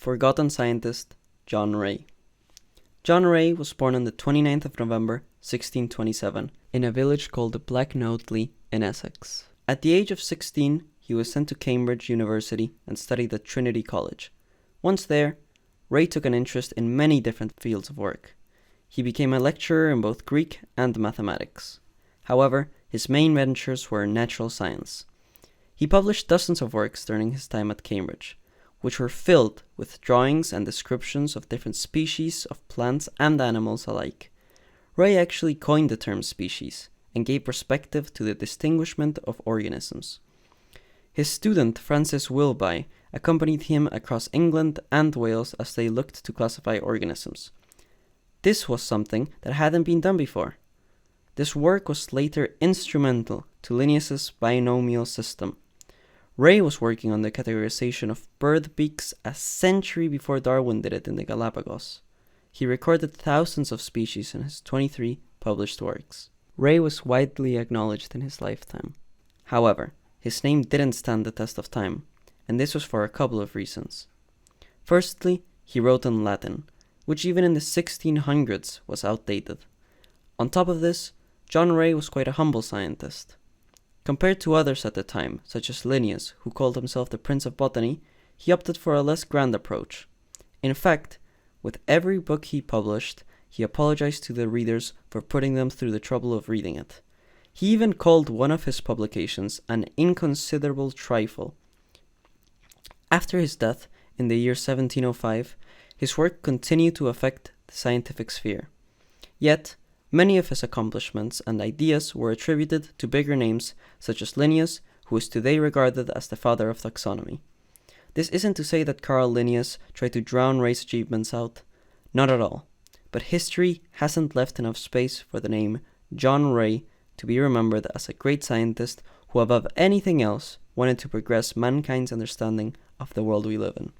Forgotten scientist John Ray. John Ray was born on the 29th of November, 1627, in a village called Blacknotley in Essex. At the age of 16, he was sent to Cambridge University and studied at Trinity College. Once there, Ray took an interest in many different fields of work. He became a lecturer in both Greek and mathematics. However, his main ventures were in natural science. He published dozens of works during his time at Cambridge, which were filled with drawings and descriptions of different species of plants and animals alike. Ray actually coined the term species and gave perspective to the distinguishment of organisms. His student Francis Wilby accompanied him across England and Wales as they looked to classify organisms. This was something that hadn't been done before. This work was later instrumental to Linnaeus's binomial system. Ray was working on the categorization of bird beaks a century before Darwin did it in the Galapagos. He recorded thousands of species in his 23 published works. Ray was widely acknowledged in his lifetime. However, his name didn't stand the test of time, and this was for a couple of reasons. Firstly, he wrote in Latin, which even in the 1600s was outdated. On top of this, John Ray was quite a humble scientist. Compared to others at the time, such as Linnaeus, who called himself the Prince of Botany, he opted for a less grand approach. In fact, with every book he published, he apologized to the readers for putting them through the trouble of reading it. He even called one of his publications an inconsiderable trifle. After his death, in the year 1705, his work continued to affect the scientific sphere. Yet, many of his accomplishments and ideas were attributed to bigger names such as Linnaeus, who is today regarded as the father of taxonomy. This isn't to say that Carl Linnaeus tried to drown Ray's achievements out. Not at all. But history hasn't left enough space for the name John Ray to be remembered as a great scientist who above anything else wanted to progress mankind's understanding of the world we live in.